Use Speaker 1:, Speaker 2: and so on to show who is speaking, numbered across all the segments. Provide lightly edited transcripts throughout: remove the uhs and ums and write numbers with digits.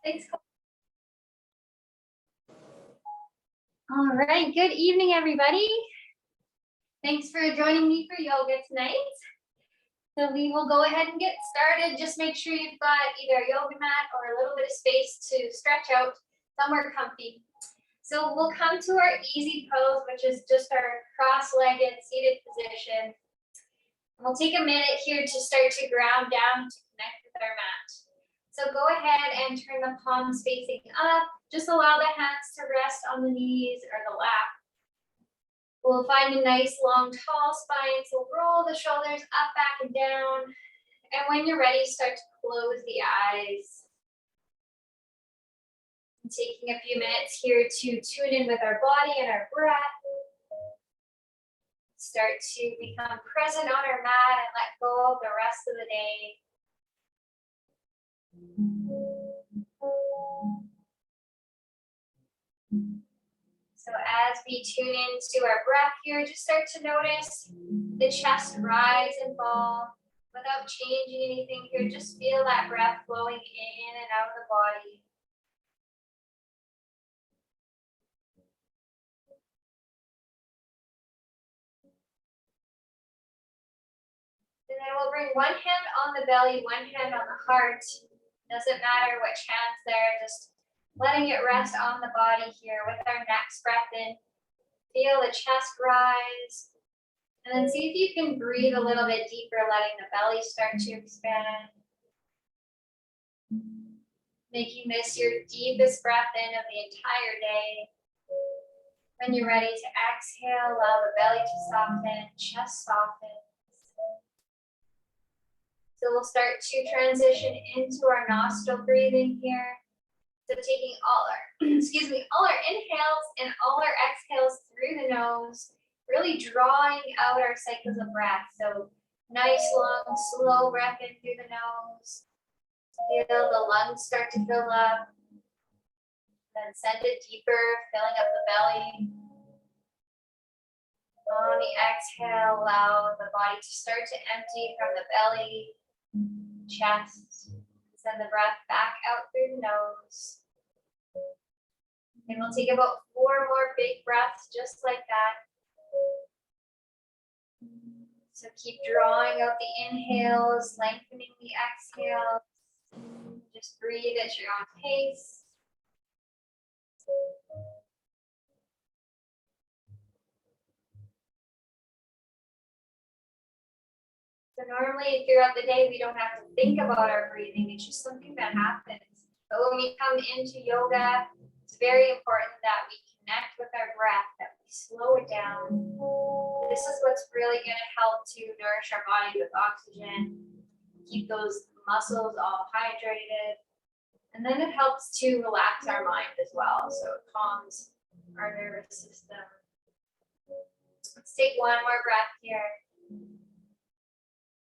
Speaker 1: Thanks. All right, good evening, everybody. Thanks for joining me for yoga tonight. So we will go ahead and get started. Just make sure you've got either a yoga mat or a little bit of space to stretch out somewhere comfy. So we'll come to our easy pose, which is just our cross-legged seated position. And we'll take a minute here to start to ground down to connect with our mat. So go ahead and turn the palms facing up. Just allow the hands to rest on the knees or the lap. We'll find a nice long tall spine. So roll the shoulders up, back, and down. And when you're ready, start to close the eyes. And taking a few minutes here to tune in with our body and our breath. Start to become present on our mat and let go of the rest of the day. So as we tune into our breath here, just start to notice the chest rise and fall without changing anything here. Just feel that breath flowing in and out of the body. And then we'll bring one hand on the belly, one hand on the heart. Doesn't matter which hand's there, just letting it rest on the body here with our next breath in. Feel the chest rise. And then see if you can breathe a little bit deeper, letting the belly start to expand. Making this your deepest breath in of the entire day. When you're ready to exhale, allow the belly to soften, chest softens. So we'll start to transition into our nostril breathing here. So taking all our, all our inhales and all our exhales through the nose, really drawing out our cycles of breath. So nice, long, slow breath in through the nose. Feel the lungs start to fill up. Then send it deeper, filling up the belly. On the exhale, allow the body to start to empty from the belly, chest. Send the breath back out through the nose. And we'll take about 4 more big breaths just like that. So keep drawing out the inhales, lengthening the exhales. Just breathe at your own pace. So normally throughout the day, we don't have to think about our breathing. It's just something that happens. But when we come into yoga, it's very important that we connect with our breath, that we slow it down. This is what's really going to help to nourish our body with oxygen, keep those muscles all hydrated. And then it helps to relax our mind as well. So it calms our nervous system. Let's take one more breath here.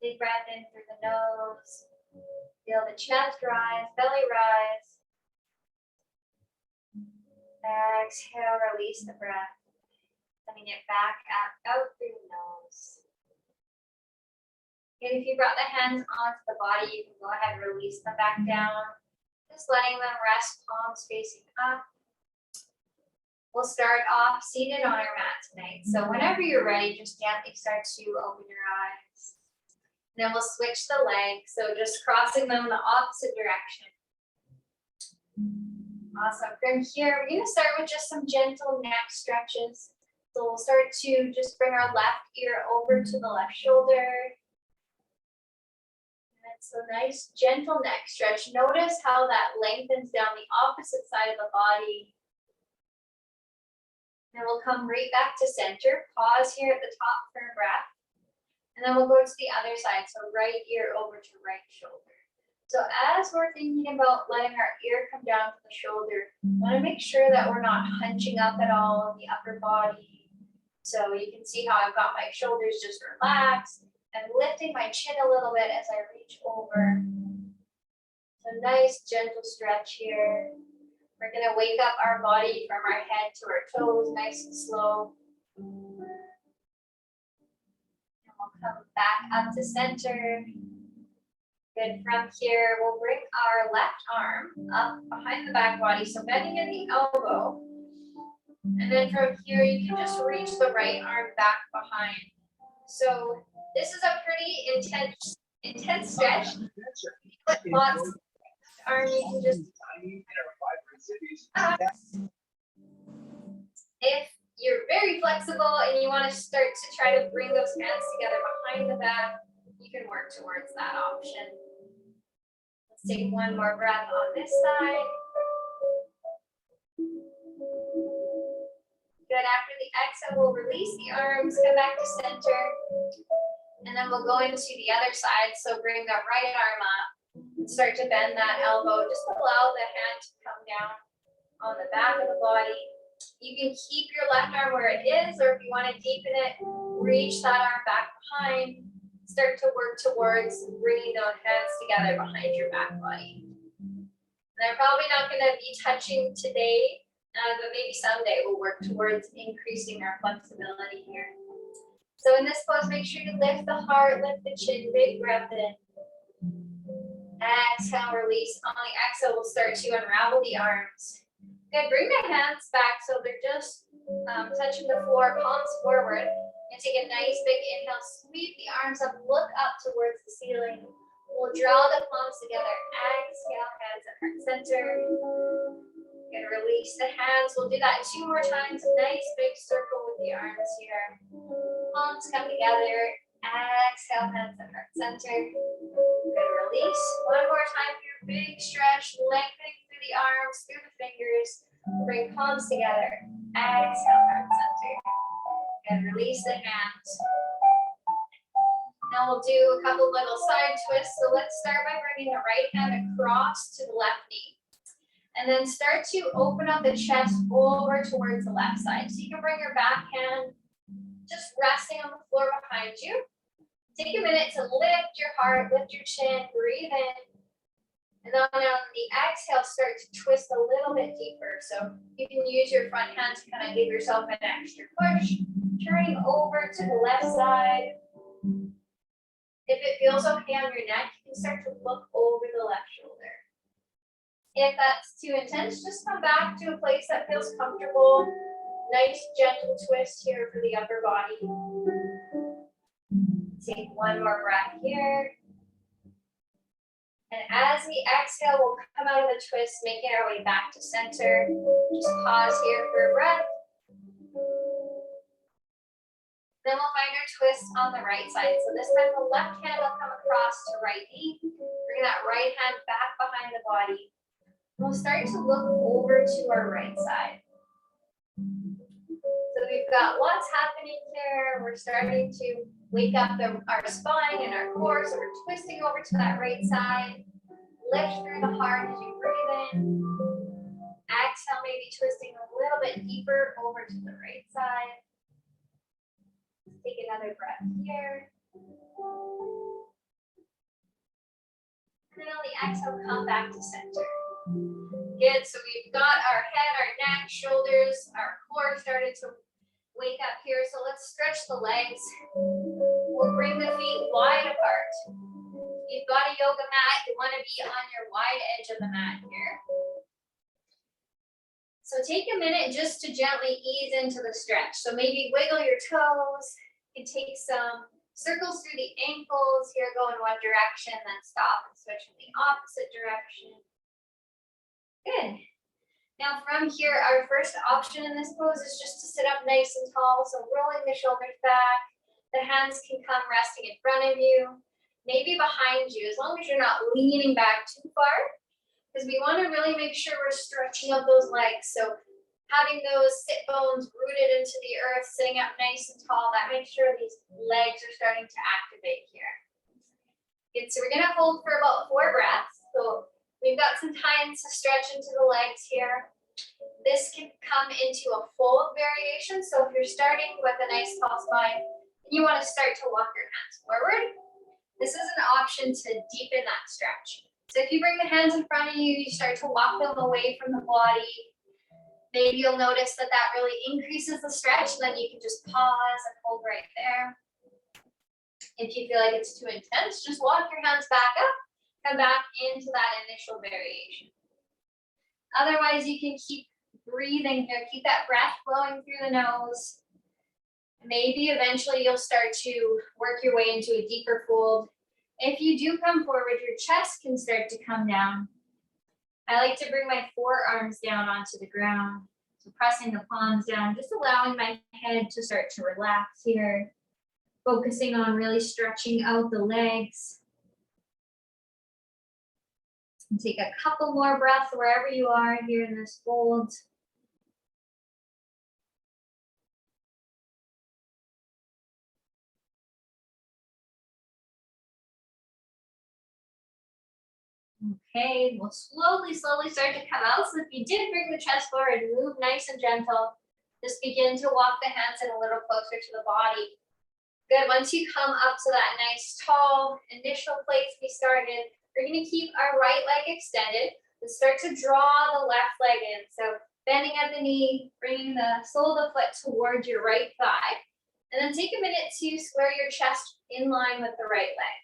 Speaker 1: Big breath in through the nose. Feel the chest rise, belly rise. Exhale, release the breath. Sending it back out through the nose. And if you brought the hands onto the body, you can go ahead and release them back down. Just letting them rest, palms facing up. We'll start off seated on our mat tonight. So whenever you're ready, just gently start to open your eyes. And then we'll switch the legs. So just crossing them the opposite direction. Awesome. From here, we're going to start with just some gentle neck stretches. So we'll start to just bring our left ear over to the left shoulder. So nice, gentle neck stretch. Notice how that lengthens down the opposite side of the body. And we'll come right back to center. Pause here at the top for a breath. And then we'll go to the other side. So right ear over to right shoulder. So as we're thinking about letting our ear come down to the shoulder, I want to make sure that we're not hunching up at all in the upper body. So you can see how I've got my shoulders just relaxed. And lifting my chin a little bit as I reach over. So nice gentle stretch here. We're going to wake up our body from our head to our toes, nice and slow. And we'll come back up to center. Good. From here, we'll bring our left arm up behind the back body, so bending at the elbow. And then from here, you can just reach the right arm back behind. So this is a pretty intense stretch. But lots of arm, you can just if you're very flexible and you want to start to try to bring those hands together behind the back, you can work towards that option. Let's take one more breath on this side. Good. After the exhale, we'll release the arms, come back to center, and then we'll go into the other side. So bring the right arm up and start to bend that elbow. Just allow the hand to come down on the back of the body. You can keep your left arm where it is, or if you want to deepen it, reach that arm back behind. Start to work towards bringing those hands together behind your back body. They're probably not going to be touching today, but maybe someday we'll work towards increasing our flexibility here. So in this pose, make sure you lift the heart, lift the chin, big breath in. Exhale, release. On the exhale, we'll start to unravel the arms. Good, bring the hands back so they're just touching the floor, palms forward. And take a nice big inhale, sweep the arms up, look up towards the ceiling. We'll draw the palms together. Exhale, hands at heart center. And release the hands. We'll do that 2 more times. Nice big circle with the arms here. Palms come together. Exhale, hands at heart center. Good, release. One more time here. Big stretch, lengthening through the arms, through the fingers. Bring palms together. Exhale, heart center. And release the hands. Now we'll do a couple little side twists. So let's start by bringing the right hand across to the left knee. And then start to open up the chest over towards the left side. So you can bring your back hand just resting on the floor behind you. Take a minute to lift your heart, lift your chin, breathe in. And then on the exhale, start to twist a little bit deeper. So you can use your front hand to kind of give yourself an extra push. Turning over to the left side. If it feels okay on your neck, you can start to look over the left shoulder. If that's too intense, just come back to a place that feels comfortable. Nice gentle twist here for the upper body. Take one more breath here. And as we exhale, we'll come out of the twist, making our way back to center. Just pause here for a breath. Then we'll find our twist on the right side. So this time the left hand will come across to right knee. Bring that right hand back behind the body. We'll start to look over to our right side. So we've got lots happening here. We're starting to wake up our spine and our core. So we're twisting over to that right side. Lift through the heart as you breathe in. Exhale, maybe twisting a little bit deeper over to the right side. Take another breath here. And then on the exhale, come back to center. Good, so we've got our head, our neck, shoulders, our core started to wake up here. So let's stretch the legs. We'll bring the feet wide apart. If you've got a yoga mat, you want to be on your wide edge of the mat here. So take a minute just to gently ease into the stretch. So maybe wiggle your toes. You can take some circles through the ankles here, go in one direction, then stop and switch in the opposite direction. Good. Now from here, our first option in this pose is just to sit up nice and tall. So rolling the shoulders back, the hands can come resting in front of you, maybe behind you, as long as you're not leaning back too far, because we want to really make sure we're stretching out those legs. So having those sit bones rooted into the earth, sitting up nice and tall, that makes sure these legs are starting to activate here. Good, so we're gonna hold for about 4 breaths. So we've got some time to stretch into the legs here. This can come into a fold variation. So if you're starting with a nice tall spine, and you wanna start to walk your hands forward, this is an option to deepen that stretch. So if you bring the hands in front of you, you start to walk them away from the body. Maybe you'll notice that that really increases the stretch, and then you can just pause and hold right there. If you feel like it's too intense, just walk your hands back up come back into that initial variation. Otherwise, you can keep breathing here, keep that breath flowing through the nose. Maybe eventually you'll start to work your way into a deeper fold. If you do come forward, your chest can start to come down. I like to bring my forearms down onto the ground. So pressing the palms down, just allowing my head to start to relax here. Focusing on really stretching out the legs. And take a couple more breaths wherever you are here in this fold. Okay, we'll slowly start to come out. So if you did bring the chest forward, move nice and gentle. Just begin to walk the hands in a little closer to the body. Good, once you come up to that nice tall initial place we started, we're gonna keep our right leg extended and start to draw the left leg in. So bending at the knee, bringing the sole of the foot towards your right thigh. And then take a minute to square your chest in line with the right leg.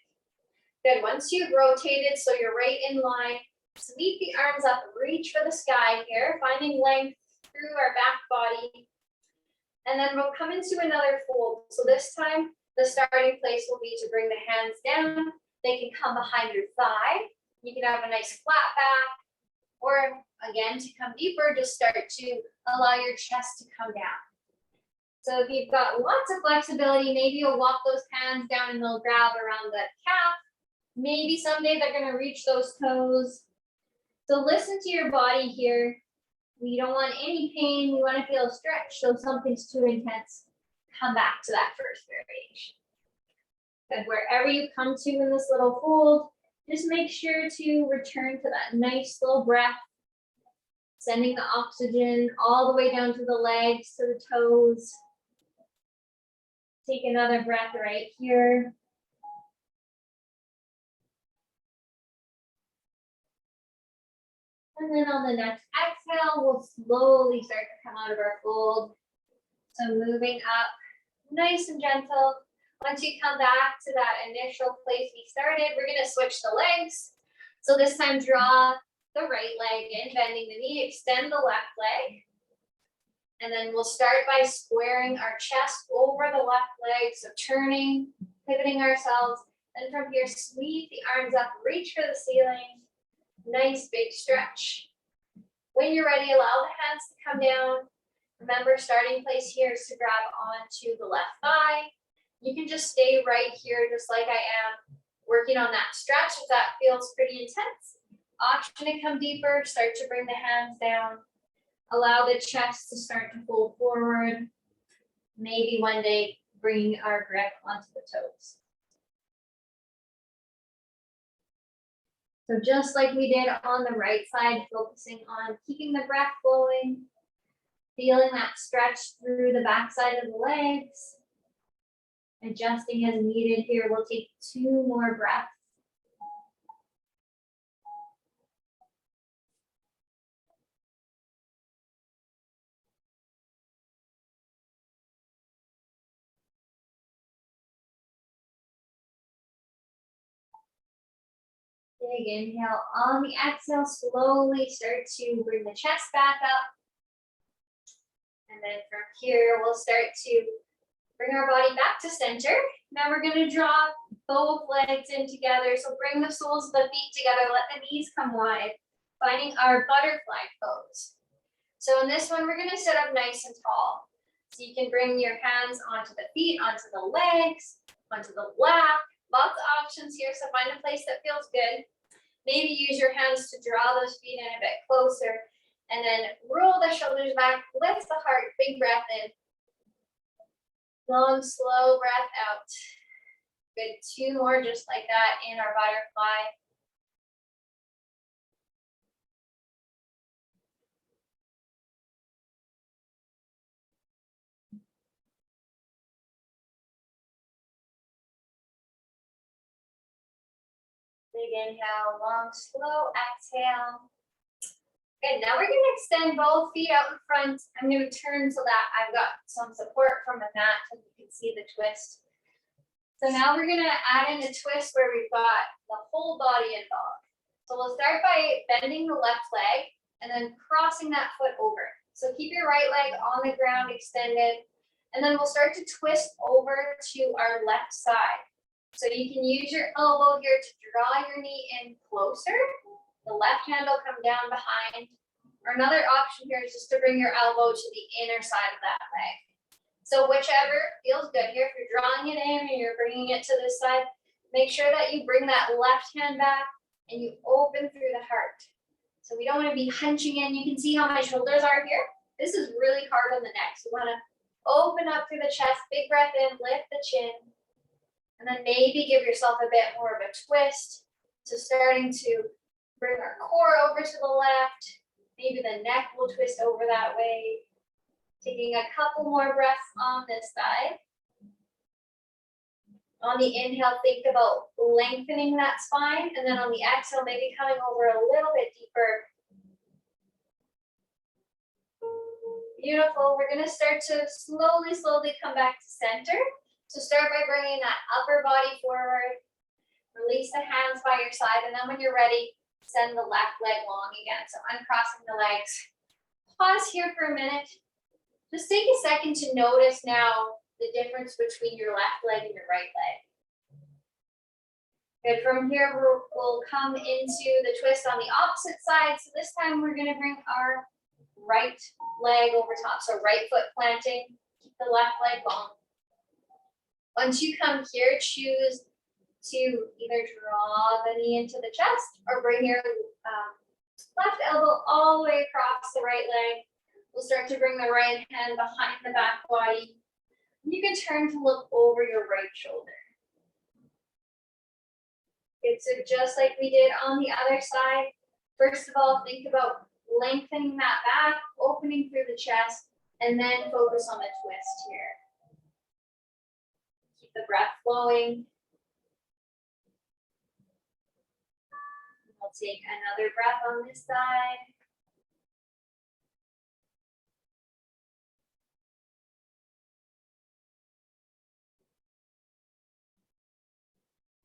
Speaker 1: Good, once you've rotated so you're right in line, sweep the arms up, reach for the sky here, finding length through our back body. And then we'll come into another fold. So this time, the starting place will be to bring the hands down. They can come behind your thigh. You can have a nice flat back. Or again, to come deeper, just start to allow your chest to come down. So if you've got lots of flexibility, maybe you'll walk those hands down and they'll grab around the calf. Maybe someday they're gonna reach those toes. So listen to your body here. We don't want any pain, we wanna feel stretched, so if something's too intense, come back to that first variation. Good, wherever you come to in this little fold, just make sure to return to that nice slow breath, sending the oxygen all the way down to the legs, to the toes. Take another breath right here. And then on the next exhale, we'll slowly start to come out of our fold. So moving up, nice and gentle. Once you come back to that initial place we started, we're gonna switch the legs. So this time draw the right leg in, bending the knee, extend the left leg. And then we'll start by squaring our chest over the left leg. So turning, pivoting ourselves. And from here, sweep the arms up, reach for the ceiling. Nice big stretch. When you're ready, allow the hands to come down. Remember, starting place here is to grab onto the left thigh. You can just stay right here, just like I am, working on that stretch if that feels pretty intense. Option to come deeper, start to bring the hands down. Allow the chest to start to fold forward. Maybe one day bringing our grip onto the toes. So just like we did on the right side, focusing on keeping the breath flowing, feeling that stretch through the backside of the legs. Adjusting as needed here. We'll take 2 more breaths. Big inhale. On the exhale, slowly start to bring the chest back up. And then from here, we'll start to bring our body back to center. Now we're going to draw both legs in together. So bring the soles of the feet together. Let the knees come wide, finding our butterfly pose. So in this one, we're going to sit up nice and tall. So you can bring your hands onto the feet, onto the legs, onto the lap. Lots of options here, so find a place that feels good. Maybe use your hands to draw those feet in a bit closer. And then roll the shoulders back, lift the heart, big breath in. Long, slow breath out. Good, 2 more just like that in our butterfly. Big inhale, long, slow exhale. Good, now we're gonna extend both feet out in front. I'm gonna turn so that I've got some support from the mat so you can see the twist. So now we're gonna add in a twist where we've got the whole body involved. So we'll start by bending the left leg and then crossing that foot over. So keep your right leg on the ground extended, and then we'll start to twist over to our left side. So you can use your elbow here to draw your knee in closer. The left hand will come down behind. Or another option here is just to bring your elbow to the inner side of that leg. So whichever feels good here. If you're drawing it in and you're bringing it to this side, make sure that you bring that left hand back and you open through the heart. So we don't want to be hunching in. You can see how my shoulders are here. This is really hard on the neck. So we want to open up through the chest, big breath in, lift the chin, and then maybe give yourself a bit more of a twist. So starting to bring our core over to the left. Maybe the neck will twist over that way. Taking a couple more breaths on this side. On the inhale, think about lengthening that spine. And then on the exhale, maybe coming over a little bit deeper. Beautiful. We're going to start to slowly come back to center. So start by bringing that upper body forward. Release the hands by your side. And then when you're ready, send the left leg long again. So uncrossing the legs. Pause here for a minute. Just take a second to notice now the difference between your left leg and your right leg. Good. From here, we'll come into the twist on the opposite side. So this time we're going to bring our right leg over top. So right foot planting, keep the left leg long. Once you come here, choose to either draw the knee into the chest or bring your left elbow all the way across the right leg. We'll start to bring the right hand behind the back body. You can turn to look over your right shoulder. Good, so just like we did on the other side, first of all, think about lengthening that back, opening through the chest, and then focus on the twist here. Keep the breath flowing. We'll take another breath on this side.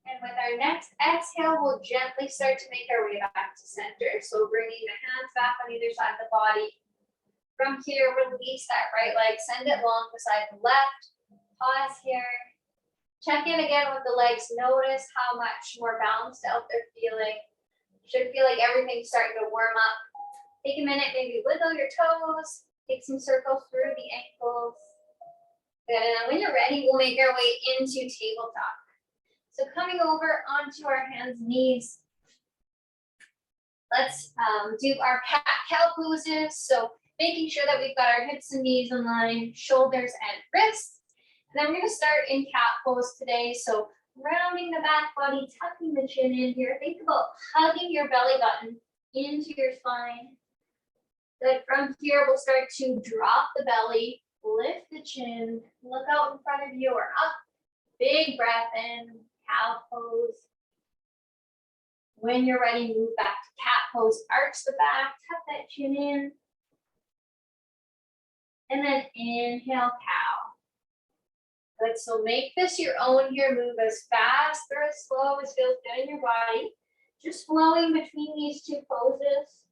Speaker 1: And with our next exhale, we'll gently start to make our way back to center. So bringing the hands back on either side of the body. From here, release that right leg, send it long beside the left. Pause here. Check in again with the legs. Notice how much more balanced out they're feeling. You should feel like everything's starting to warm up. Take a minute, maybe wiggle your toes. Take some circles through the ankles. Good, and then when you're ready, we'll make our way into tabletop. So coming over onto our hands, knees. Let's do our cat-cow poses. So making sure that we've got our hips and knees in line, shoulders and wrists. And then we're going to start in cat pose today. So rounding the back body, tucking the chin in here. Think about hugging your belly button into your spine. Good. From here, we'll start to drop the belly, lift the chin, look out in front of you or up. Big breath in, cow pose. When you're ready, move back to cat pose, arch the back, tuck that chin in. And then inhale, cow. Good, so make this your own here. Move as fast or as slow as feels good in your body. Just flowing between these two poses.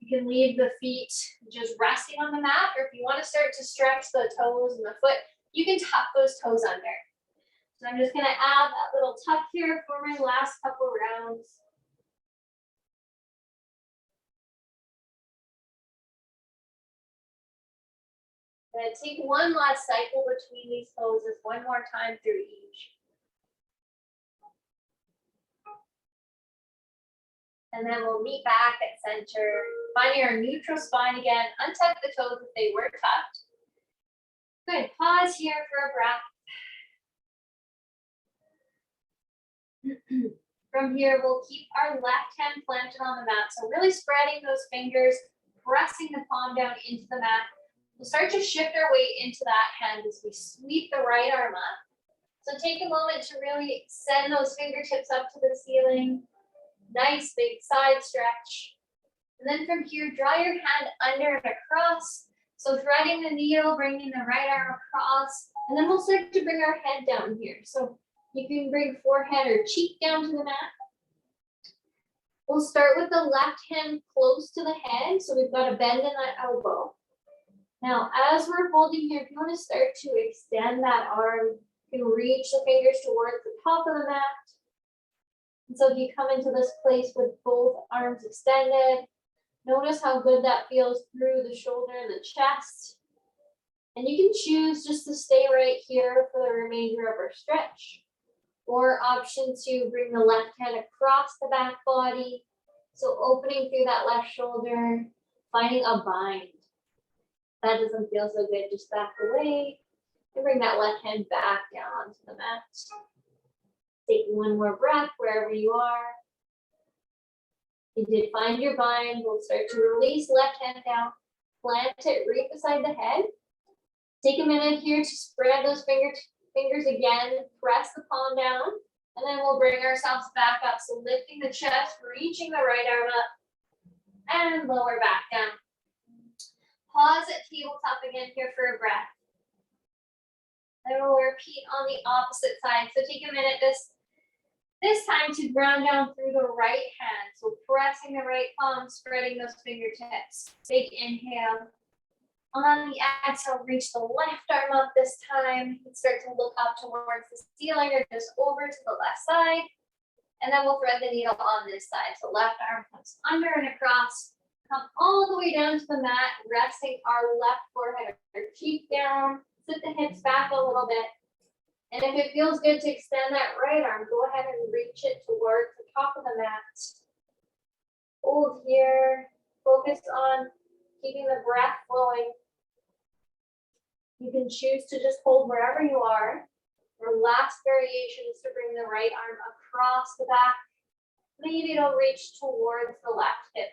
Speaker 1: You can leave the feet just resting on the mat, or if you want to start to stretch the toes and the foot, you can tuck those toes under. So I'm just going to add that little tuck here for my last couple rounds. I'm going to take one last cycle between these poses, one more time through each. And then we'll meet back at center, finding our neutral spine again. Untuck the toes if they were tucked. Good, pause here for a breath. From here, we'll keep our left hand planted on the mat. So really spreading those fingers, pressing the palm down into the mat. We'll start to shift our weight into that hand as we sweep the right arm up. So take a moment to really send those fingertips up to the ceiling. Nice big side stretch. And then from here, draw your hand under and across. So threading the needle, bringing the right arm across And then we'll start to bring our head down here. So you can bring forehead or cheek down to the mat. We'll start with the left hand close to the head. So we've got a bend in that elbow. Now, as we're holding here, if you want to start to extend that arm, you can reach the fingers towards the top of the mat. And so if you come into this place with both arms extended, notice how good that feels through the shoulder and the chest. And you can choose just to stay right here for the remainder of our stretch. Or option two, bring the left hand across the back body. So opening through that left shoulder, finding a bind. That doesn't feel so good, just back away. And bring that left hand back down onto the mat. Take one more breath wherever you are. You did find your bind. We'll start to release left hand down. Plant it right beside the head. Take a minute here to spread those fingers again. Press the palm down. And then we'll bring ourselves back up. So lifting the chest, reaching the right arm up. And lower back down. Pause at tabletop again here for a breath. And we'll repeat on the opposite side. So take a minute this time to ground down through the right hand. So pressing the right palm, spreading those fingertips. Big inhale. On the exhale, reach the left arm up this time. You can start to look up towards the ceiling or just over to the left side. And then we'll thread the needle on this side. So left arm comes under and across. Come all the way down to the mat, resting our left forehead or cheek down. Sit the hips back a little bit. And if it feels good to extend that right arm, go ahead and reach it towards the top of the mat. Hold here. Focus on keeping the breath flowing. You can choose to just hold wherever you are. Our last variation is to bring the right arm across the back. Maybe it'll reach towards the left hip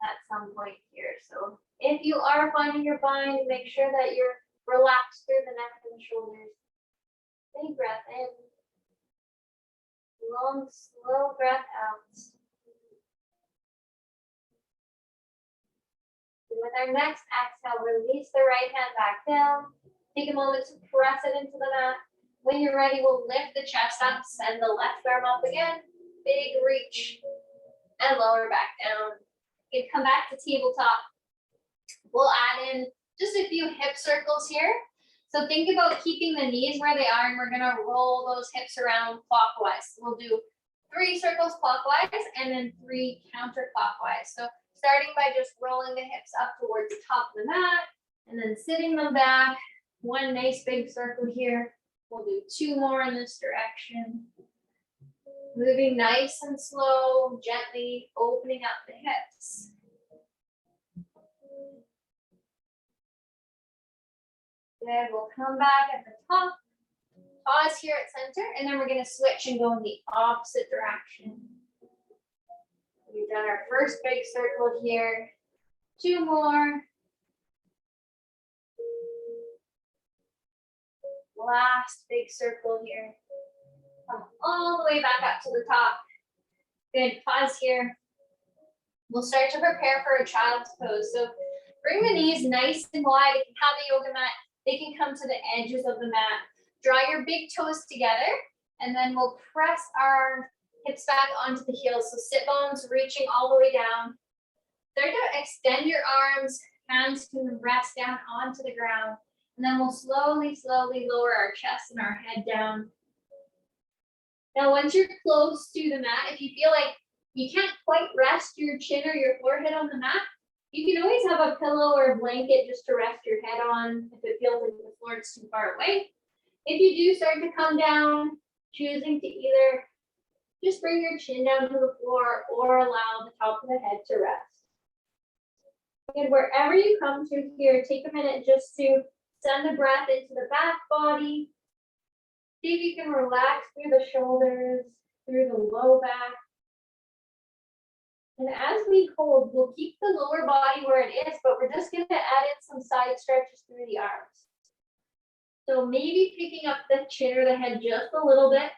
Speaker 1: at some point here. So if you are finding your bind, make sure that you're relaxed through the neck and the shoulders. Big breath in. Long, slow breath out. With our next exhale, release the right hand back down. Take a moment to press it into the mat. When you're ready, we'll lift the chest up, send the left arm up again. Big reach and lower back down. You can come back to tabletop. We'll add in just a few hip circles here. So think about keeping the knees where they are, and we're gonna roll those hips around clockwise. We'll do 3 circles clockwise and then 3 counterclockwise. So starting by just rolling the hips up towards the top of the mat and then sitting them back. One nice big circle here. We'll do 2 more in this direction. Moving nice and slow, gently opening up the hips. Good, we'll come back at the top. Pause here at center, and then we're gonna switch and go in the opposite direction. We've done our first big circle here. 2 more. Last big circle here. Come all the way back up to the top. Good, pause here. We'll start to prepare for a child's pose. So bring the knees nice and wide. If you have a yoga mat, they can come to the edges of the mat. Draw your big toes together, and then we'll press our hips back onto the heels. So sit bones reaching all the way down. Start to extend your arms. Hands can rest down onto the ground. And then we'll slowly, slowly lower our chest and our head down. Now, once you're close to the mat, if you feel like you can't quite rest your chin or your forehead on the mat, you can always have a pillow or a blanket just to rest your head on if it feels like the floor is too far away. If you do start to come down, choosing to either just bring your chin down to the floor or allow the top of the head to rest. And wherever you come to here, take a minute just to send the breath into the back body. See if you can relax through the shoulders, through the low back. And as we hold, we'll keep the lower body where it is, but we're just going to add in some side stretches through the arms. So maybe picking up the chin or the head just a little bit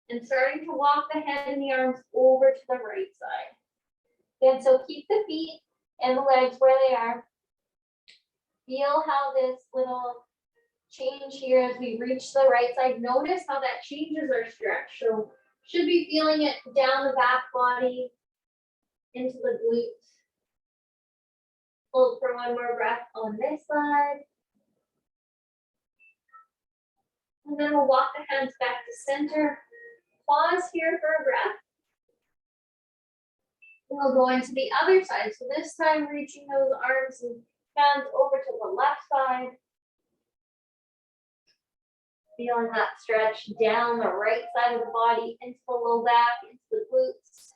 Speaker 1: and starting to walk the head and the arms over to the right side. And so keep the feet and the legs where they are. Feel how this little change here as we reach the right side. Notice how that changes our stretch. So should be feeling it down the back body, into the glutes. Hold for one more breath on this side. And then we'll walk the hands back to center. Pause here for a breath. We'll go into the other side. So this time reaching those arms and hands over to the left side. Feeling that stretch down the right side of the body, into the low back, into the glutes.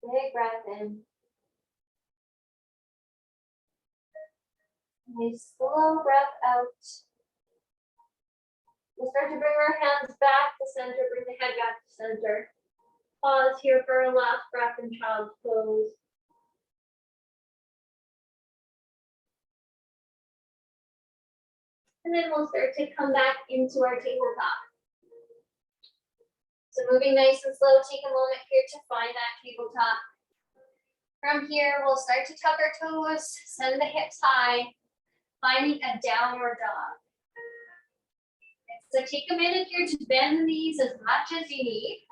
Speaker 1: Big breath in. Nice slow breath out. We'll start to bring our hands back to center, bring the head back to center. Pause here for a last breath in child's pose. And then we'll start to come back into our tabletop. So moving nice and slow, take a moment here to find that tabletop. From here, we'll start to tuck our toes, send the hips high, finding a downward dog. So take a minute here to bend the knees as much as you need.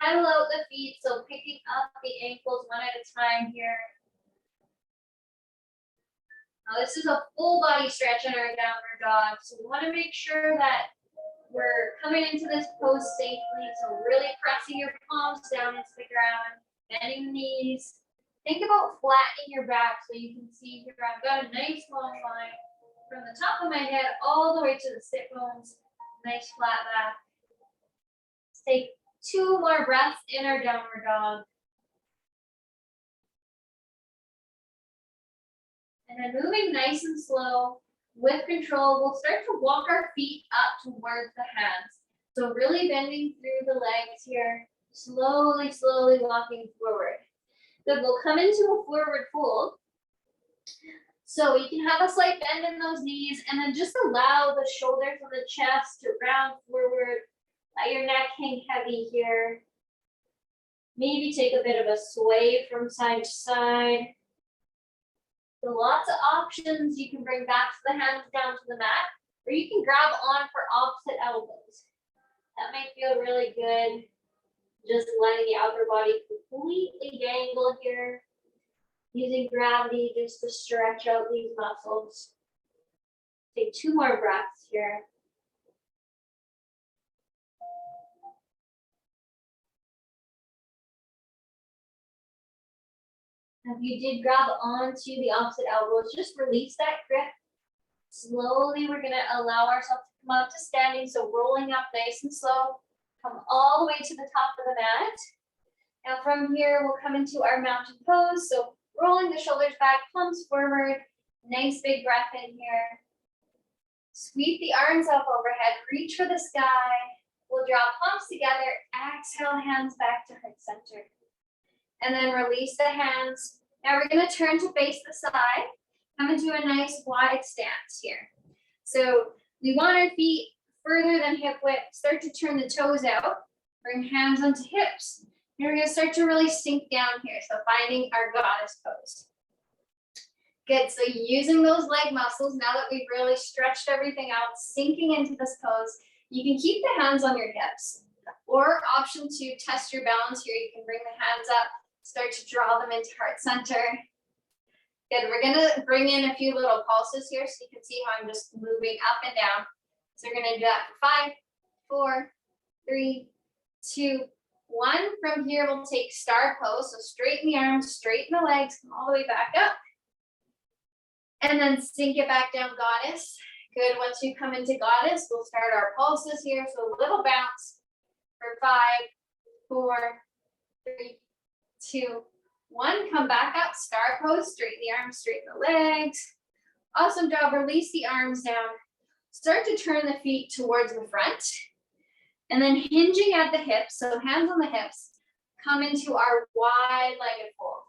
Speaker 1: Pedal out the feet, so picking up the ankles one at a time here. Now this is a full body stretch in our downward dog, so we want to make sure that we're coming into this pose safely. So really pressing your palms down into the ground, bending the knees. Think about flattening your back so you can see here I've got a nice long line from the top of my head all the way to the sit bones. Nice flat back. Let's take 2 more breaths in our downward dog. And then moving nice and slow with control, we'll start to walk our feet up towards the hands. So really bending through the legs here, slowly, slowly walking forward. Then we'll come into a forward fold. So you can have a slight bend in those knees and then just allow the shoulders and the chest to round forward. Let your neck hang heavy here. Maybe take a bit of a sway from side to side. So lots of options. You can bring back to the hands down to the mat, or you can grab on for opposite elbows. That might feel really good. Just letting the upper body completely dangle here. Using gravity just to stretch out these muscles. Take 2 more breaths here. If you did grab onto the opposite elbows, just release that grip. Slowly, we're gonna allow ourselves to come up to standing. So rolling up nice and slow. Come all the way to the top of the mat. Now from here, we'll come into our mountain pose. So rolling the shoulders back, palms forward. Nice big breath in here. Sweep the arms up overhead, reach for the sky. We'll draw palms together, exhale, hands back to heart center. And then release the hands. Now we're gonna turn to face the side, come into a nice wide stance here. So we want our feet further than hip width, start to turn the toes out, bring hands onto hips. And we're gonna start to really sink down here. So finding our goddess pose. Good, so using those leg muscles, now that we've really stretched everything out, sinking into this pose, you can keep the hands on your hips. Or option 2, test your balance here. You can bring the hands up, start to draw them into heart center. Good, we're gonna bring in a few little pulses here so you can see how I'm just moving up and down. So we're gonna do that for 5, 4, 3, 2, 1. From here, we'll take star pose. So straighten the arms, straighten the legs, come all the way back up. And then sink it back down, goddess. Good, once you come into goddess, we'll start our pulses here. So a little bounce for 5, 4, 3, 2, 1. Come back up, star pose, straighten the arms, straighten the legs. Awesome job, release the arms down. Start to turn the feet towards the front. And then hinging at the hips, so hands on the hips, come into our wide-legged fold.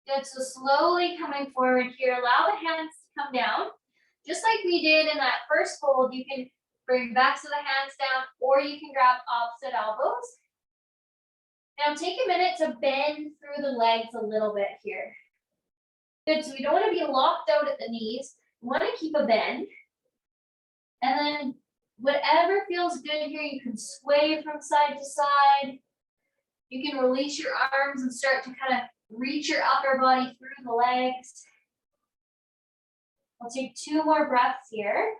Speaker 1: Good, so slowly coming forward here, allow the hands to come down. Just like we did in that first fold, you can bring backs of the hands down, or you can grab opposite elbows. Now take a minute to bend through the legs a little bit here. Good, so we don't want to be locked out at the knees. We want to keep a bend. And then whatever feels good here, you can sway from side to side. You can release your arms and start to kind of reach your upper body through the legs. We'll take 2 more breaths here.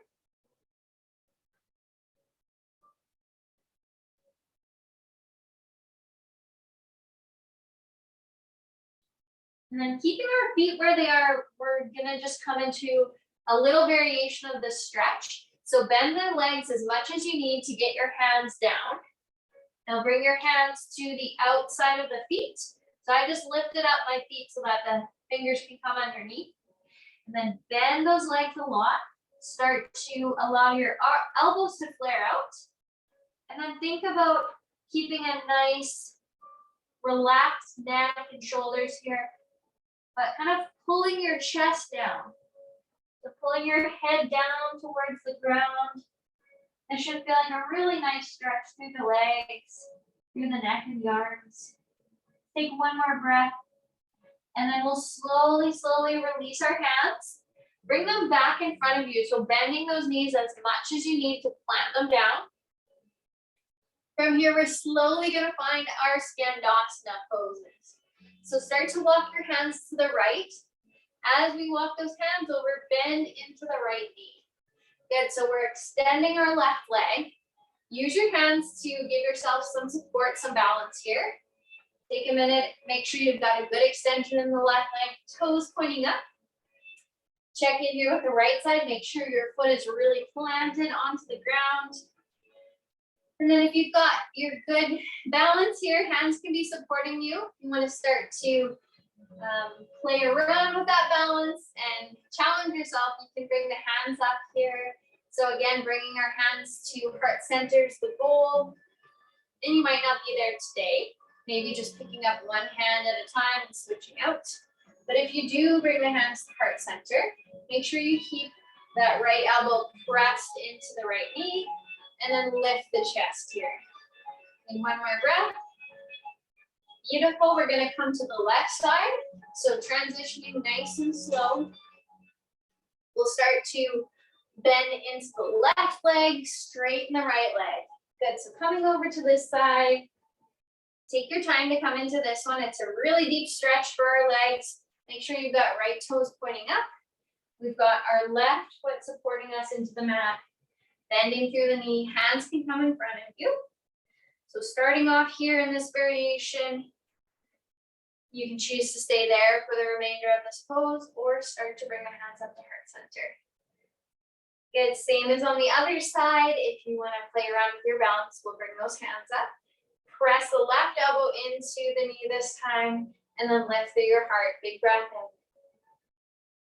Speaker 1: And then keeping our feet where they are, we're gonna just come into a little variation of this stretch. So bend the legs as much as you need to get your hands down. Now bring your hands to the outside of the feet. So I just lifted up my feet so that the fingers can come underneath. And then bend those legs a lot. Start to allow your elbows to flare out. And then think about keeping a nice relaxed neck and shoulders here, but kind of pulling your chest down. So pulling your head down towards the ground. It should feel like a really nice stretch through the legs, through the neck and the arms. Take 1 more breath. And then we'll slowly, slowly release our hands. Bring them back in front of you. So bending those knees as much as you need to plant them down. From here, we're slowly gonna find our Skandasana poses. So start to walk your hands to the right. As we walk those hands over, bend into the right knee. Good, so we're extending our left leg. Use your hands to give yourself some support, some balance here. Take a minute, make sure you've got a good extension in the left leg, toes pointing up. Check in here with the right side, make sure your foot is really planted onto the ground. And then if you've got your good balance here, hands can be supporting you. You want to start to play around with that balance and challenge yourself. You can bring the hands up here. So again, bringing our hands to heart center is the goal. And you might not be there today. Maybe just picking up one hand at a time and switching out. But if you do bring the hands to heart center, make sure you keep that right elbow pressed into the right knee and then lift the chest here. And 1 more breath. Beautiful, we're gonna come to the left side. So transitioning nice and slow. We'll start to bend into the left leg, straighten the right leg. Good, so coming over to this side. Take your time to come into this one. It's a really deep stretch for our legs. Make sure you've got right toes pointing up. We've got our left foot supporting us into the mat. Bending through the knee, hands can come in front of you. So starting off here in this variation, you can choose to stay there for the remainder of this pose or start to bring the hands up to heart center. Good, same as on the other side. If you want to play around with your balance, we'll bring those hands up. Press the left elbow into the knee this time and then lift through your heart. Big breath in.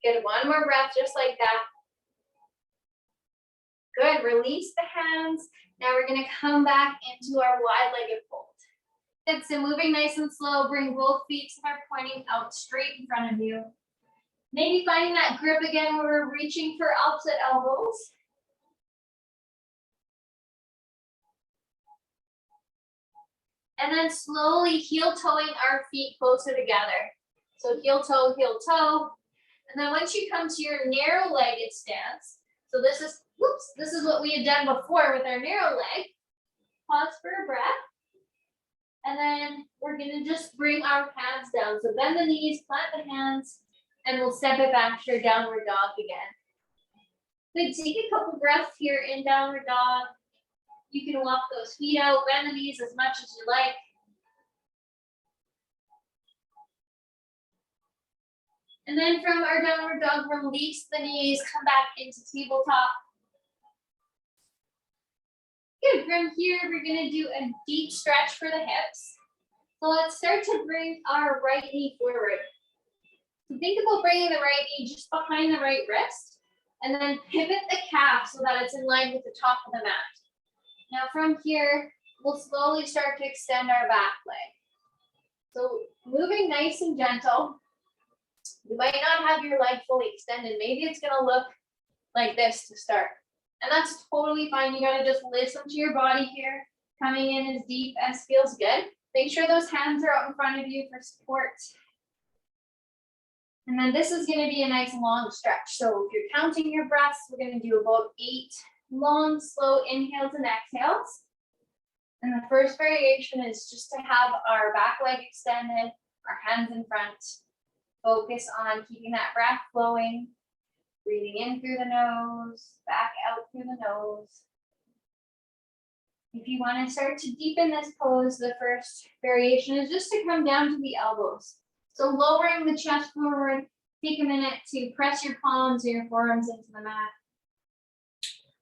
Speaker 1: Good, 1 more breath just like that. Good, release the hands. Now we're gonna come back into our wide-legged fold. Good, so moving nice and slow, bring both feet so they're pointing out straight in front of you. Maybe finding that grip again where we're reaching for opposite elbows. And then slowly heel-toeing our feet closer together. So heel toe, heel toe. And then once you come to your narrow-legged stance, so this is what we had done before with our narrow leg. Pause for a breath. And then we're gonna just bring our hands down. So bend the knees, plant the hands, and we'll step it back to your downward dog again. Good, take a couple breaths here in downward dog. You can walk those feet out, bend the knees as much as you like. And then from our downward dog, release the knees, come back into tabletop. Good, from here, we're gonna do a deep stretch for the hips. So let's start to bring our right knee forward. So think about bringing the right knee just behind the right wrist, and then pivot the calf so that it's in line with the top of the mat. Now from here, we'll slowly start to extend our back leg. So moving nice and gentle. You might not have your leg fully extended. Maybe it's gonna look like this to start. And that's totally fine. You gotta just listen to your body here. Coming in as deep as feels good. Make sure those hands are out in front of you for support. And then this is gonna be a nice long stretch. So if you're counting your breaths, we're gonna do about 8 long, slow inhales and exhales. And the first variation is just to have our back leg extended, our hands in front. Focus on keeping that breath flowing, breathing in through the nose, back out through the nose. If you want to start to deepen this pose, the first variation is just to come down to the elbows. So lowering the chest forward, take a minute to press your palms or your forearms into the mat.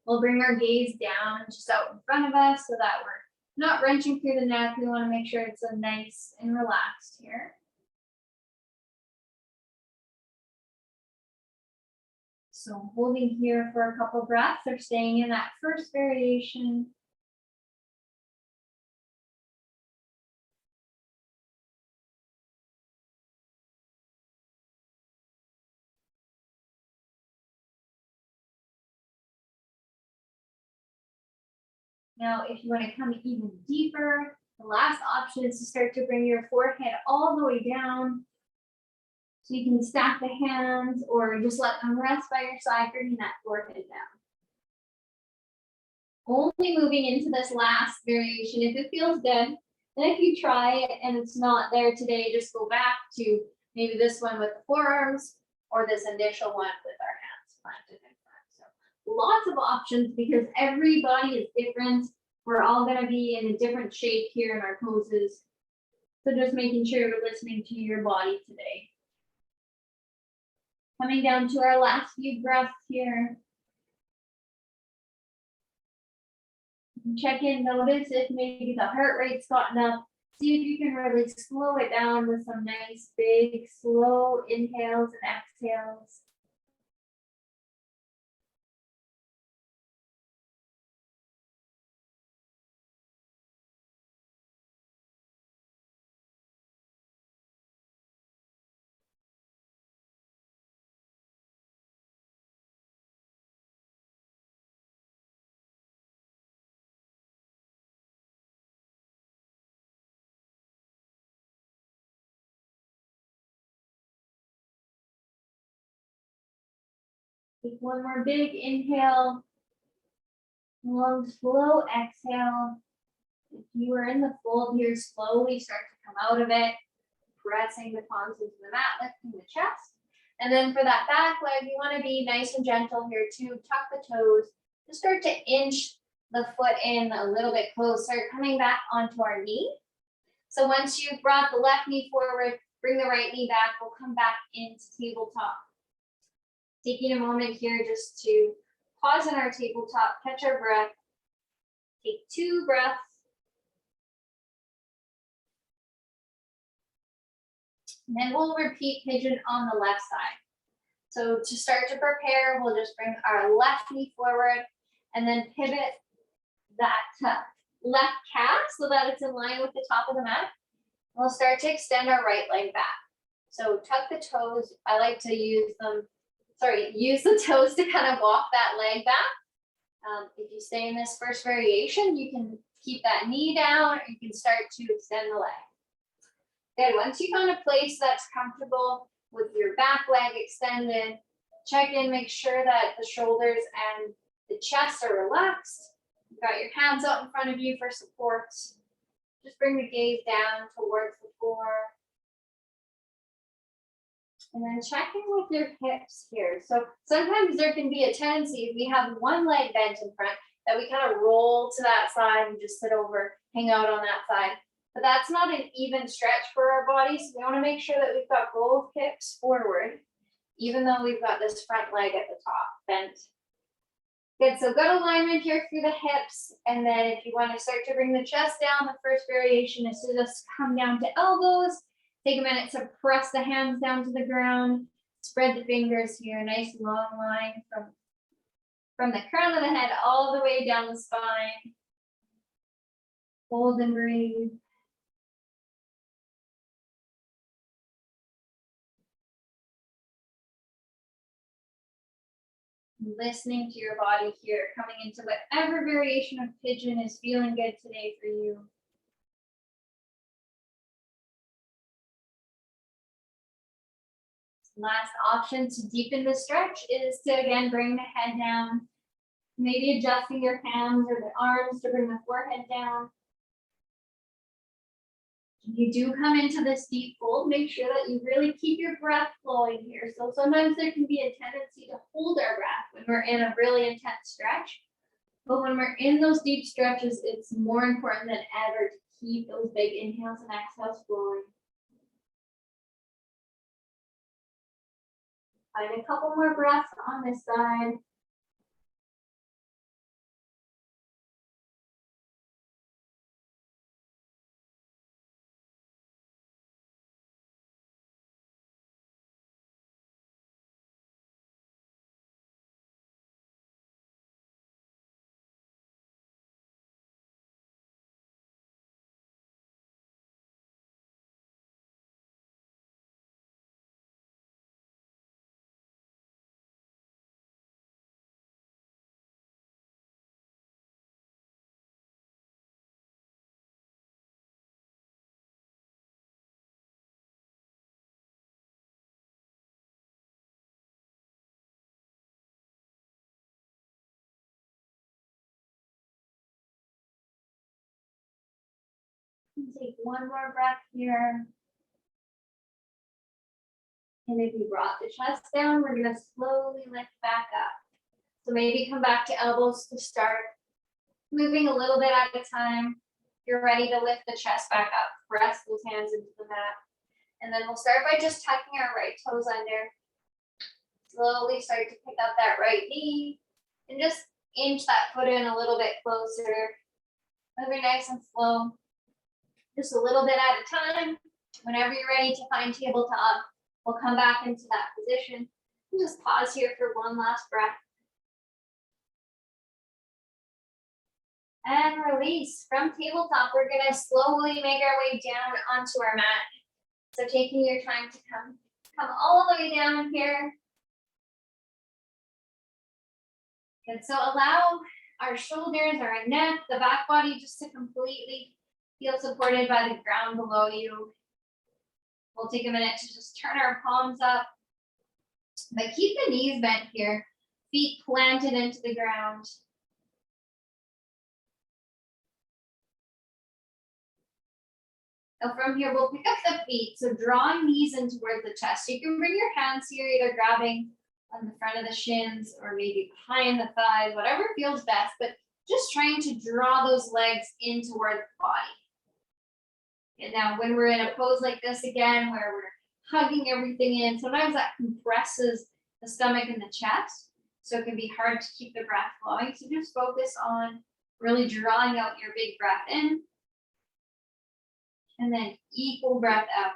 Speaker 1: We'll bring our gaze down just out in front of us so that we're not wrenching through the neck. We want to make sure it's a nice and relaxed here. So holding here for a couple breaths or staying in that first variation. Now, if you want to come even deeper, the last option is to start to bring your forehead all the way down. So you can stack the hands or just let them rest by your side, bringing that forehead down. Only moving into this last variation if it feels good. And if you try it and it's not there today, just go back to maybe this one with the forearms or this initial one with our hands planted in front. So lots of options because everybody is different. We're all going to be in a different shape here in our poses. So just making sure you're listening to your body today. Coming down to our last few breaths here. Check in, notice if maybe the heart rate's gotten up. See if you can really slow it down with some nice, big, slow inhales and exhales. Take one more big inhale. Long, slow exhale. If you are in the fold here, slowly start to come out of it, pressing the palms into the mat, lifting the chest. And then for that back leg, you want to be nice and gentle here too. Tuck the toes. Just start to inch the foot in a little bit closer, coming back onto our knee. So once you've brought the left knee forward, bring the right knee back. We'll come back into tabletop. Taking a moment here just to pause in our tabletop, catch our breath. Take 2 breaths. And then we'll repeat pigeon on the left side. So to start to prepare, we'll just bring our left knee forward and then pivot that left calf so that it's in line with the top of the mat. We'll start to extend our right leg back. So tuck the toes. I like to use the toes to kind of walk that leg back. If you stay in this first variation, you can keep that knee down, or you can start to extend the leg. Good, once you find a place that's comfortable with your back leg extended, check in, make sure that the shoulders and the chest are relaxed. You've got your hands out in front of you for support. Just bring the gaze down towards the floor. And then check in with your hips here. So sometimes there can be a tendency, if we have one leg bent in front, that we kind of roll to that side and just sit over, hang out on that side. But that's not an even stretch for our bodies. We want to make sure that we've got both hips forward, even though we've got this front leg at the top bent. Good, so good alignment here through the hips. And then if you want to start to bring the chest down, the first variation is to just come down to elbows. Take a minute to press the hands down to the ground. Spread the fingers here, a nice long line from the crown of the head all the way down the spine. Hold and breathe. Listening to your body here, coming into whatever variation of pigeon is feeling good today for you. Last option to deepen the stretch is to again bring the head down, maybe adjusting your hands or the arms to bring the forehead down. If you do come into this deep fold, make sure that you really keep your breath flowing here. So sometimes there can be a tendency to hold our breath when we're in a really intense stretch. But when we're in those deep stretches, it's more important than ever to keep those big inhales and exhales flowing. Find a couple more breaths on this side. Take one more breath here. And if you brought the chest down, we're gonna slowly lift back up. So maybe come back to elbows to start. Moving a little bit at a time. You're ready to lift the chest back up. Press those hands into the mat. And then we'll start by just tucking our right toes under. Slowly start to pick up that right knee. And just inch that foot in a little bit closer. Moving nice and slow. Just a little bit at a time. Whenever you're ready to find tabletop, we'll come back into that position. And just pause here for one last breath. And release. From tabletop, we're gonna slowly make our way down onto our mat. So taking your time to come all the way down here. Good, so allow our shoulders, our neck, the back body just to completely feel supported by the ground below you. We'll take a minute to just turn our palms up, but keep the knees bent here, feet planted into the ground. Now from here, we'll pick up the feet, so drawing knees in towards the chest. You can bring your hands here, either grabbing on the front of the shins or maybe behind the thighs, whatever feels best, but just trying to draw those legs in toward the body. And now when we're in a pose like this again, where we're hugging everything in, sometimes that compresses the stomach and the chest. So it can be hard to keep the breath flowing. So just focus on really drawing out your big breath in. And then equal breath out.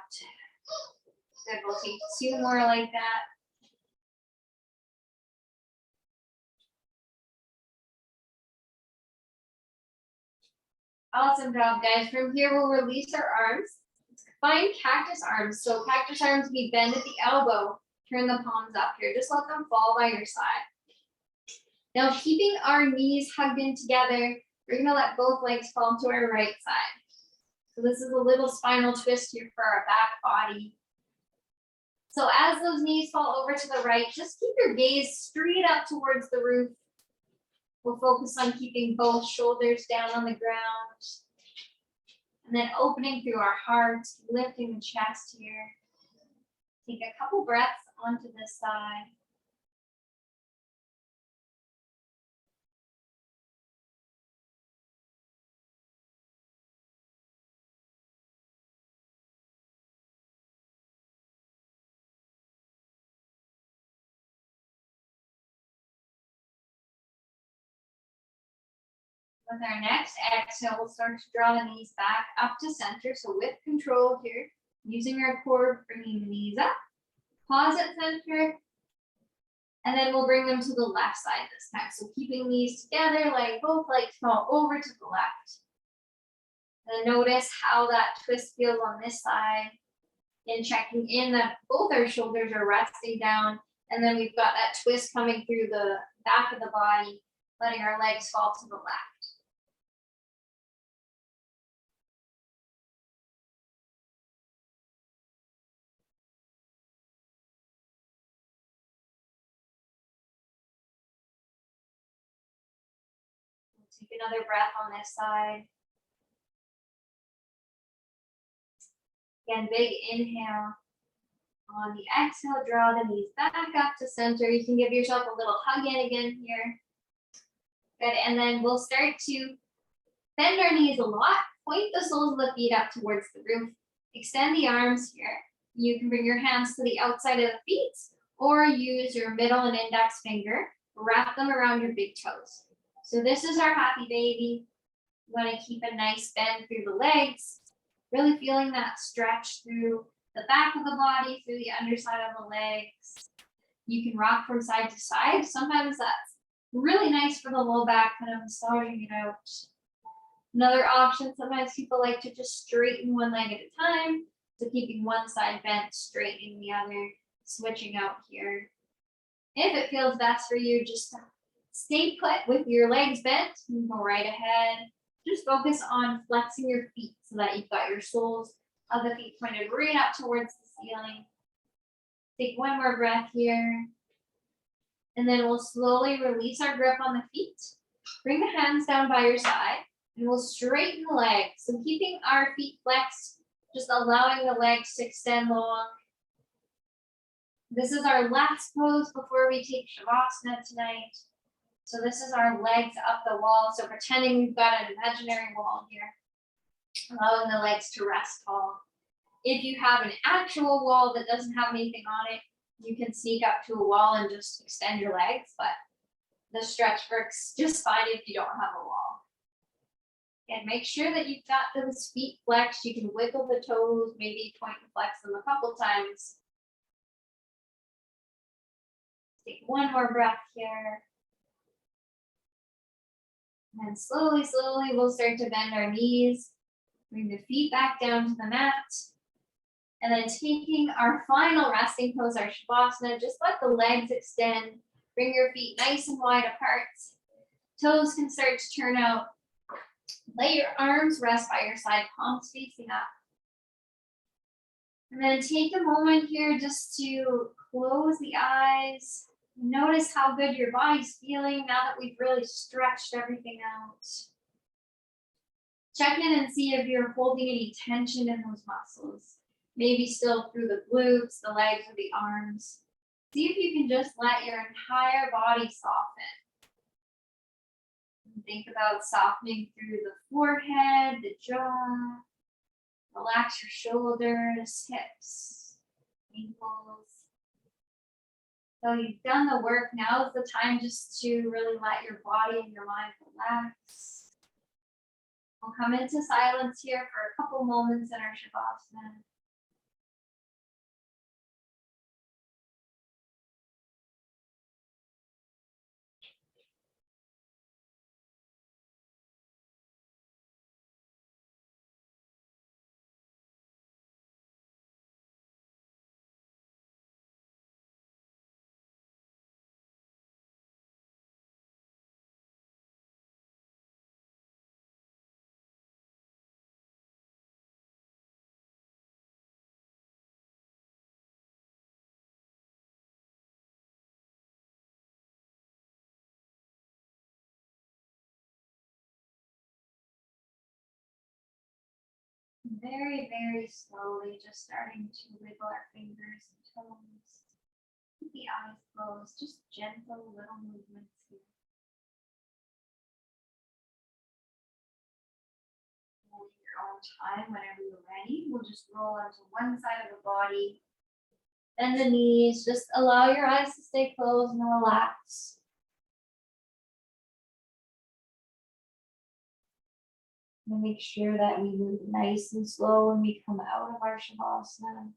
Speaker 1: Good, we'll take 2 more like that. Awesome job, guys. From here, we'll release our arms. Find cactus arms. So cactus arms, we bend at the elbow, turn the palms up here. Just let them fall by your side. Now, keeping our knees hugged in together, we're gonna let both legs fall to our right side. So this is a little spinal twist here for our back body. So as those knees fall over to the right, just keep your gaze straight up towards the roof. We'll focus on keeping both shoulders down on the ground. And then opening through our heart, lifting the chest here. Take a couple breaths onto this side. With our next exhale, we'll start to draw the knees back up to center. So with control here, using our core, bringing the knees up, pause at center, and then we'll bring them to the left side this time. So keeping these together, letting both legs fall over to the left. And notice how that twist feels on this side. And checking in that both our shoulders are resting down. And then we've got that twist coming through the back of the body, letting our legs fall to the left. Take another breath on this side. Again, big inhale. On the exhale, draw the knees back up to center. You can give yourself a little hug in again here. Good, and then we'll start to bend our knees a lot. Point the soles of the feet up towards the roof. Extend the arms here. You can bring your hands to the outside of the feet or use your middle and index finger. Wrap them around your big toes. So this is our happy baby. You want to keep a nice bend through the legs. Really feeling that stretch through the back of the body, through the underside of the legs. You can rock from side to side. Sometimes that's really nice for the low back, kind of massaging it out. Another option, sometimes people like to just straighten one leg at a time. So keeping one side bent, straightening the other, switching out here. If it feels best for you, just stay put with your legs bent and go right ahead. Just focus on flexing your feet so that you've got your soles of the feet pointed right up towards the ceiling. Take one more breath here. And then we'll slowly release our grip on the feet. Bring the hands down by your side and we'll straighten the legs. So keeping our feet flexed, just allowing the legs to extend long. This is our last pose before we take Shavasana tonight. So this is our legs up the wall. So pretending we've got an imaginary wall here. Allowing the legs to rest tall. If you have an actual wall that doesn't have anything on it, you can sneak up to a wall and just extend your legs, but the stretch works just fine if you don't have a wall. And make sure that you've got those feet flexed. You can wiggle the toes, maybe point and flex them a couple times. Take one more breath here. And then slowly, slowly, we'll start to bend our knees. Bring the feet back down to the mat. And then taking our final resting pose, our Shavasana, just let the legs extend. Bring your feet nice and wide apart. Toes can start to turn out. Let your arms rest by your side, palms facing up. And then take a moment here just to close the eyes. Notice how good your body's feeling now that we've really stretched everything out. Check in and see if you're holding any tension in those muscles. Maybe still through the glutes, the legs, or the arms. See if you can just let your entire body soften. Think about softening through the forehead, the jaw. Relax your shoulders, hips, ankles. So you've done the work. Now is the time just to really let your body and your mind relax. We'll come into silence here for a couple moments in our Shavasana. Very, very slowly, just starting to wiggle our fingers and toes. Keep the eyes closed, just gentle little movements here. In your own time, whenever you're ready, we'll just roll onto one side of the body. Bend the knees, just allow your eyes to stay closed and relax. And make sure that we move nice and slow when we come out of our Shavasana.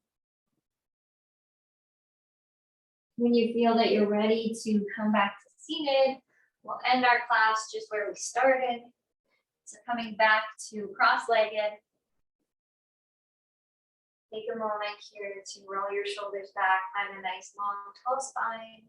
Speaker 1: When you feel that you're ready to come back to seated, we'll end our class just where we started. So coming back to cross-legged. Take a moment here to roll your shoulders back, find a nice long tall spine.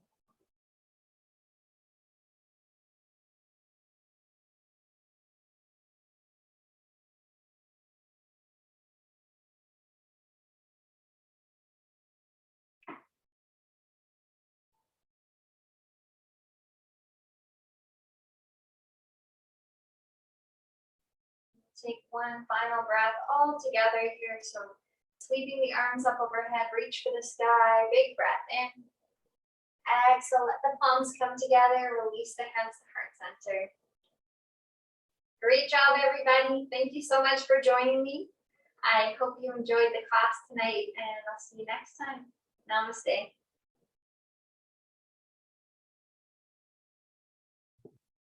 Speaker 1: take one final breath all together here. So sweeping the arms up overhead, reach for the sky, big breath in. Exhale, let the palms come together, release the hands to heart center. Great job, everybody. Thank you so much for joining me. I hope you enjoyed the class tonight, and I'll see you next time. Namaste.